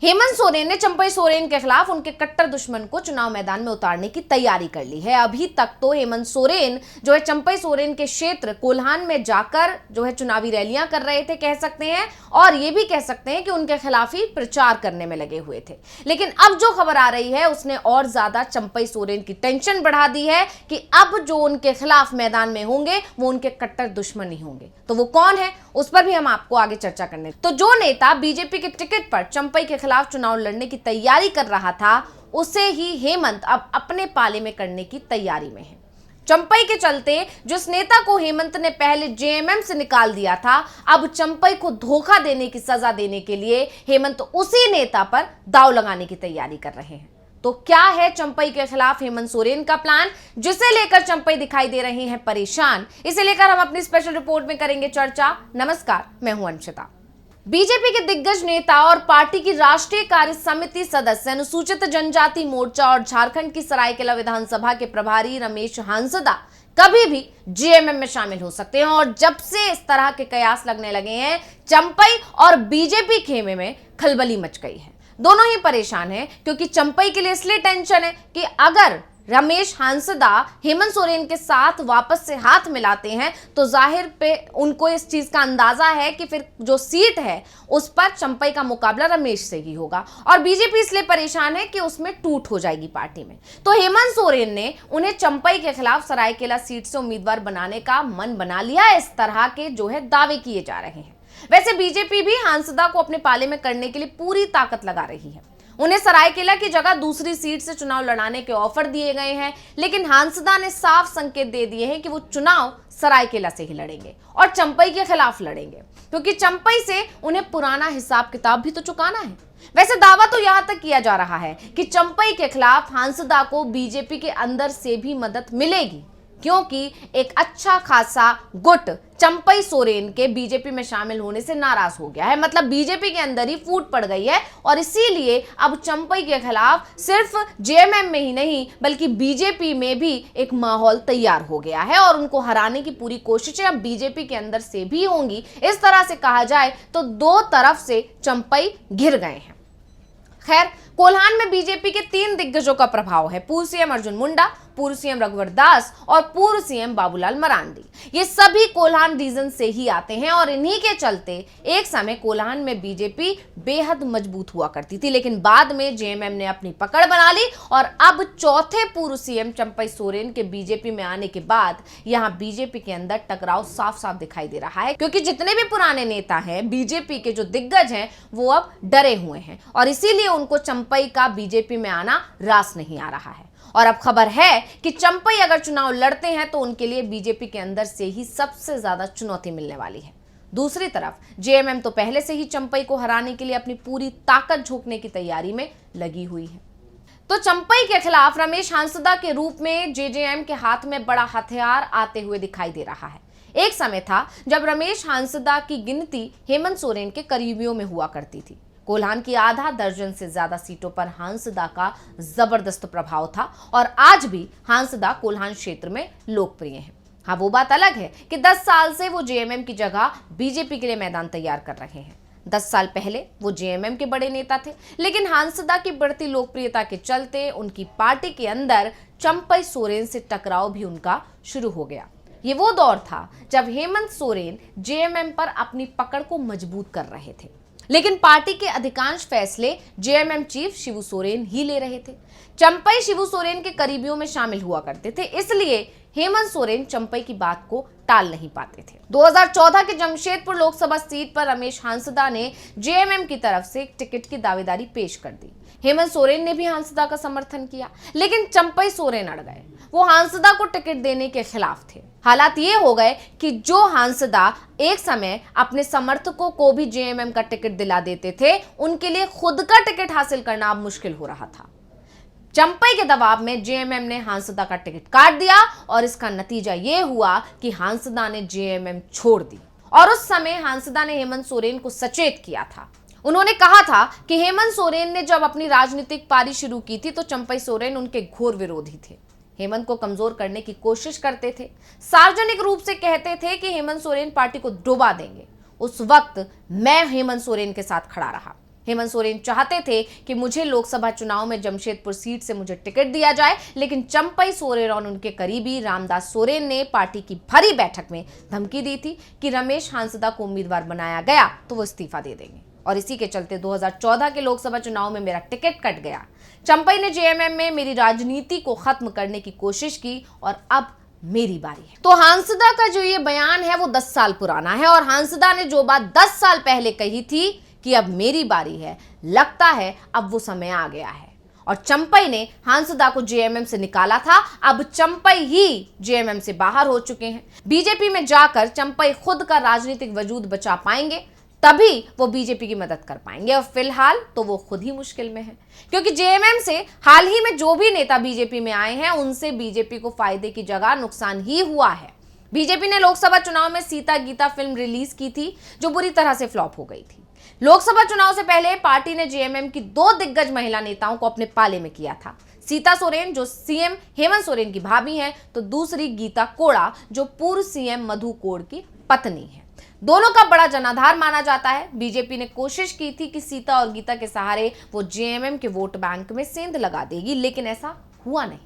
हेमंत सोरेन ने चंपई सोरेन के खिलाफ उनके कट्टर दुश्मन को चुनाव मैदान में उतारने की तैयारी कर ली है। अभी तक तो हेमंत सोरेन जो है चंपई सोरेन के क्षेत्र कोल्हान में जाकर जो है चुनावी रैलियां कर रहे थे, कह सकते हैं, और ये भी कह सकते हैं कि उनके खिलाफ ही प्रचार करने में लगे हुए थे। लेकिन अब जो खबर आ रही है उसने और ज्यादा चंपई सोरेन की टेंशन बढ़ा दी है कि अब जो उनके खिलाफ मैदान में होंगे वो उनके कट्टर दुश्मन ही होंगे। तो वो कौन है उस पर भी हम आपको आगे चर्चा करने। तो जो नेता बीजेपी के टिकट पर चंपई के खिलाफ चुनाव लड़ने की तैयारी कर रहा था, उसे ही हेमंत अब अपने पाले में करने की तैयारी में है। चंपई के चलते जिस नेता को हेमंत ने पहले जेएमएम से निकाल दिया था, अब चंपई को धोखा देने की सजा देने के लिए हेमंत उसी नेता पर दांव लगाने की तैयारी कर रहे हैं। तो क्या है चंपई के खिलाफ हेमंत सोरेन का प्लान, जिसे लेकर चंपई दिखाई दे रहे हैं परेशान? इसे लेकर हम अपनी स्पेशल रिपोर्ट में करेंगे चर्चा। नमस्कार, मैं हूं अंशिता। बीजेपी के दिग्गज नेता और पार्टी की राष्ट्रीय कार्य समिति सदस्य, अनुसूचित जनजाति मोर्चा और झारखंड की सरायकेला विधानसभा के प्रभारी रमेश हांसदा कभी भी जेएमएम में शामिल हो सकते हैं। और जब से इस तरह के कयास लगने लगे हैं, चंपई और बीजेपी खेमे में खलबली मच गई है। दोनों ही परेशान हैं, क्योंकि चंपई के लिए इसलिए टेंशन है कि अगर रमेश हांसदा हेमंत सोरेन के साथ वापस से हाथ मिलाते हैं तो जाहिर पे उनको इस चीज का अंदाजा है कि फिर जो सीट है उस पर चंपई का मुकाबला रमेश से ही होगा। और बीजेपी इसलिए परेशान है कि उसमें टूट हो जाएगी पार्टी में। तो हेमंत सोरेन ने उन्हें चंपई के खिलाफ सरायकेला सीट से उम्मीदवार बनाने का मन बना लिया। इस तरह के जो है दावे किए जा रहे हैं। वैसे बीजेपी भी हांसदा को अपने पाले में करने के लिए पूरी ताकत लगा रही है। उन्हें सरायकेला की जगह दूसरी सीट से चुनाव लड़ाने के ऑफर दिए गए हैं, लेकिन हांसदा ने साफ संकेत दे दिए हैं कि वो चुनाव सरायकेला से ही लड़ेंगे और चंपई के खिलाफ लड़ेंगे, क्योंकि चंपई से उन्हें पुराना हिसाब किताब भी तो चुकाना है। वैसे दावा तो यहां तक किया जा रहा है कि चंपई के खिलाफ हांसदा को बीजेपी के अंदर से भी मदद मिलेगी, क्योंकि एक अच्छा खासा गुट चंपई सोरेन के बीजेपी में शामिल होने से नाराज हो गया है। मतलब बीजेपी के अंदर ही फूट पड़ गई है और इसीलिए अब चंपई के खिलाफ सिर्फ जेएमएम में ही नहीं बल्कि बीजेपी में भी एक माहौल तैयार हो गया है और उनको हराने की पूरी कोशिशें अब बीजेपी के अंदर से भी होंगी। इस तरह से कहा जाए तो दो तरफ से चंपई घिर गए हैं। खैर, कोल्हान में बीजेपी के 3 दिग्गजों का प्रभाव है। पूर्व सीएम अर्जुन मुंडा, पूर्व सीएम रघुवर दास और पूर्व सीएम बाबूलाल मरांडी। ये सभी कोल्हान रीजन से ही आते हैं और इन्हीं के चलते एक समय कोल्हान में बीजेपी बेहद मजबूत हुआ करती थी, लेकिन बाद में जेएमएम ने अपनी पकड़ बना ली और अब चौथे पूर्व सीएम चंपई सोरेन के बीजेपी में आने के बाद यहां बीजेपी के अंदर टकराव साफ साफ दिखाई दे रहा है, क्योंकि जितने भी पुराने नेता हैं, बीजेपी के जो दिग्गज हैं, वो अब डरे हुए हैं और इसीलिए उनको चंपई का बीजेपी में आना रास नहीं आ रहा है। और अब खबर है कि चंपई अगर चुनाव लड़ते हैं तो उनके लिए बीजेपी के अंदर से ही सबसे ज्यादा चुनौती मिलने वाली है। दूसरी तरफ जेएमएम तो पहले से ही चंपई को हराने के लिए अपनी पूरी ताकत झोंकने की तैयारी में लगी हुई है। तो चंपई के खिलाफ रमेश हांसदा के रूप में जेजेएम के हाथ में बड़ा हथियार आते हुए दिखाई दे रहा है। एक समय था जब रमेश हांसदा की गिनती हेमंत सोरेन के करीबियों में हुआ करती थी। कोल्हान की आधा दर्जन से ज्यादा सीटों पर हांसदा का जबरदस्त प्रभाव था और आज भी हांसदा कोल्हान क्षेत्र में लोकप्रिय हैं। हाँ, वो बात अलग है कि 10 साल से वो जेएमएम की जगह बीजेपी के लिए मैदान तैयार कर रहे हैं। 10 साल पहले वो जेएमएम के बड़े नेता थे, लेकिन हांसदा की बढ़ती लोकप्रियता के चलते उनकी पार्टी के अंदर चंपई सोरेन से टकराव भी उनका शुरू हो गया। ये वो दौर था जब हेमंत सोरेन जेएमएम पर अपनी पकड़ को मजबूत कर रहे थे, लेकिन पार्टी के अधिकांश फैसले जेएमएम चीफ शिबू सोरेन ही ले रहे थे। चंपई शिबू सोरेन के करीबियों में शामिल हुआ करते थे, इसलिए हेमंत सोरेन चंपई की बात को टाल नहीं पाते थे। 2014 के जमशेदपुर लोकसभा सीट पर रमेश हांसदा ने जेएमएम की तरफ से एक टिकट की दावेदारी पेश कर दी। हेमंत सोरेन ने भी हांसदा का समर्थन किया, लेकिन चंपई सोरेन अड़ गए। वो हांसदा को टिकट देने के खिलाफ थे। हालात ये हो गए कि जो हांसदा एक समय अपने समर्थकों को भी जेएमएम का टिकट दिला देते थे, उनके लिए खुद का टिकट हासिल करना अब मुश्किल हो रहा था। चंपई के दबाव में जेएमएम ने हांसदा का टिकट काट दिया और इसका नतीजा यह हुआ कि हांसदा ने जेएमएम छोड़ दी। और उस समय हांसदा ने हेमंत सोरेन को सचेत किया था। उन्होंने कहा था कि हेमंत सोरेन ने जब अपनी राजनीतिक पारी शुरू की थी तो चंपई सोरेन उनके घोर विरोधी थे, हेमंत को कमजोर करने की कोशिश करते थे, सार्वजनिक रूप से कहते थे कि हेमंत सोरेन पार्टी को डुबा देंगे। उस वक्त मैं हेमंत सोरेन के साथ खड़ा रहा। हेमंत सोरेन चाहते थे कि मुझे लोकसभा चुनाव में जमशेदपुर सीट से मुझे टिकट दिया जाए, लेकिन चंपई सोरेन और उनके करीबी रामदास सोरेन ने पार्टी की भरी बैठक में धमकी दी थी कि रमेश हांसदा को उम्मीदवार बनाया गया तो वो इस्तीफा दे देंगे, और इसी के चलते 2014 के लोकसभा चुनाव में मेरा टिकट कट गया। चंपई ने जेएमएम में मेरी राजनीति को खत्म करने की कोशिश की और अब मेरी बारी है। तो हांसदा का जो ये बयान है वो 10 साल पुराना है, और हांसदा ने जो बात 10 साल पहले कही थी कि अब मेरी बारी है, लगता है अब वो समय आ गया है। और चंपई ने हांसदा को जेएमएम से निकाला था, अब चंपई ही जेएमएम से बाहर हो चुके हैं। बीजेपी में जाकर चंपई खुद का राजनीतिक वजूद बचा पाएंगे, तभी वो बीजेपी की मदद कर पाएंगे, और फिलहाल तो वो खुद ही मुश्किल में है, क्योंकि जेएमएम से हाल ही में जो भी नेता बीजेपी में आए हैं उनसे बीजेपी को फायदे की जगह नुकसान ही हुआ है। बीजेपी ने लोकसभा चुनाव में सीता गीता फिल्म रिलीज की थी, जो बुरी तरह से फ्लॉप हो गई थी। लोकसभा चुनाव से पहले पार्टी ने जेएमएम की 2 दिग्गज महिला नेताओं को अपने पाले में किया था। सीता सोरेन जो सीएम हेमंत सोरेन की भाभी हैं, तो दूसरी गीता कोड़ा जो पूर्व सीएम मधु कोड़ की पत्नी है। दोनों का बड़ा जनाधार माना जाता है। बीजेपी ने कोशिश की थी कि सीता और गीता के सहारे वो जेएमएम के वोट बैंक में सेंध लगा देगी, लेकिन ऐसा हुआ नहीं।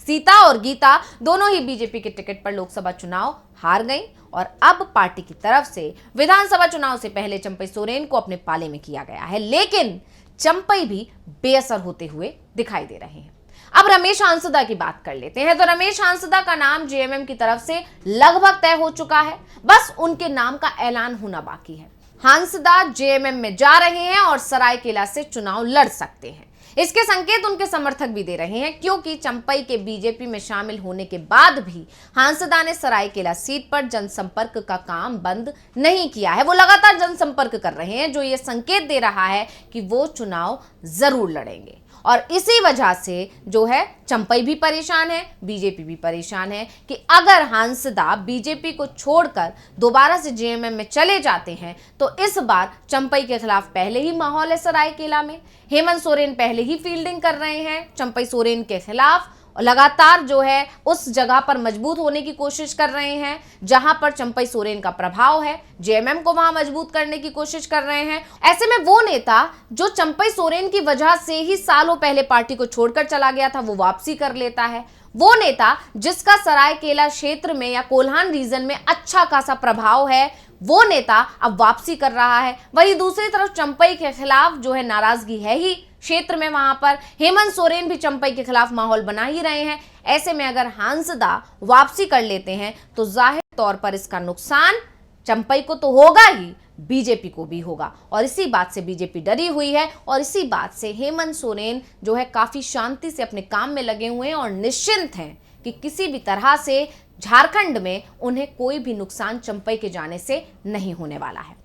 सीता और गीता दोनों ही बीजेपी के टिकट पर लोकसभा चुनाव हार गईं, और अब पार्टी की तरफ से विधानसभा चुनाव से पहले चंपई सोरेन को अपने पाले में किया गया है, लेकिन चंपई भी बेअसर होते हुए दिखाई दे रहे हैं। अब रमेश हांसदा की बात कर लेते हैं। तो रमेश हांसदा का नाम जेएमएम की तरफ से लगभग तय हो चुका है, बस उनके नाम का ऐलान होना बाकी है। हांसदा जेएमएम में जा रहे हैं और सरायकेला से चुनाव लड़ सकते हैं। इसके संकेत उनके समर्थक भी दे रहे हैं, क्योंकि चंपई के बीजेपी में शामिल होने के बाद भी हांसदा ने सरायकेला सीट पर जनसंपर्क का काम बंद नहीं किया है। वो लगातार जनसंपर्क कर रहे हैं, जो ये संकेत दे रहा है कि वो चुनाव जरूर लड़ेंगे। और इसी वजह से जो है चंपई भी परेशान है, बीजेपी भी परेशान है कि अगर हांसदा बीजेपी को छोड़कर दोबारा से जेएमएम में चले जाते हैं तो इस बार चंपई के खिलाफ पहले ही माहौल है सरायकेला में। हेमंत सोरेन पहले ही फील्डिंग कर रहे हैं चंपई सोरेन के खिलाफ, और लगातार जो है उस जगह पर मजबूत होने की कोशिश कर रहे हैं जहां पर चंपई सोरेन का प्रभाव है। जेएमएम को वहां मजबूत करने की कोशिश कर रहे हैं। ऐसे में वो नेता जो चंपई सोरेन की वजह से ही सालों पहले पार्टी को छोड़कर चला गया था, वो वापसी कर लेता है। वो नेता जिसका सरायकेला क्षेत्र में या कोल्हान रीजन में अच्छा खासा प्रभाव है, वो नेता अब वापसी कर रहा है। वहीं दूसरी तरफ चंपई के खिलाफ जो है नाराजगी है ही क्षेत्र में, वहां पर हेमंत सोरेन भी चंपई के खिलाफ माहौल बना ही रहे हैं। ऐसे में अगर हांसदा वापसी कर लेते हैं तो जाहिर तौर पर इसका नुकसान चंपई को तो होगा ही, बीजेपी को भी होगा, और इसी बात से बीजेपी डरी हुई है, और इसी बात से हेमंत सोरेन जो है काफी शांति से अपने काम में लगे हुए हैं और निश्चिंत हैं कि किसी भी तरह से झारखंड में उन्हें कोई भी नुकसान चंपई के जाने से नहीं होने वाला है।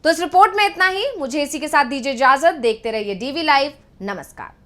तो इस रिपोर्ट में इतना ही। मुझे इसी के साथ दीजिए इजाजत। देखते रहिए डीवी लाइव। नमस्कार।